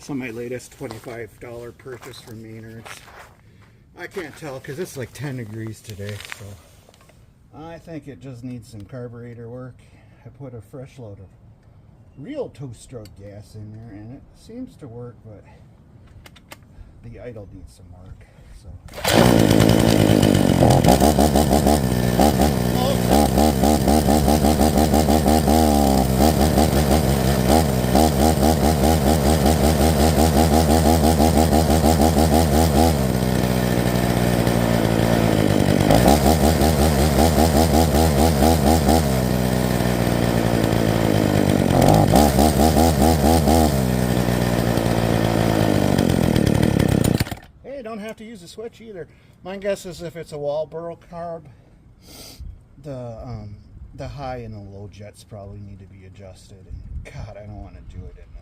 So my latest $25 purchase from Maynard's. I can't tell because it's like 10 degrees today, so I think it just needs some carburetor work. I put a fresh load of real two-stroke gas in there and it seems to work, but the idle needs some work. Hey, don't have to use a switch either. My guess is if it's a Walboro carb, the high and the low jets probably need to be adjusted. And God, I don't want to do it in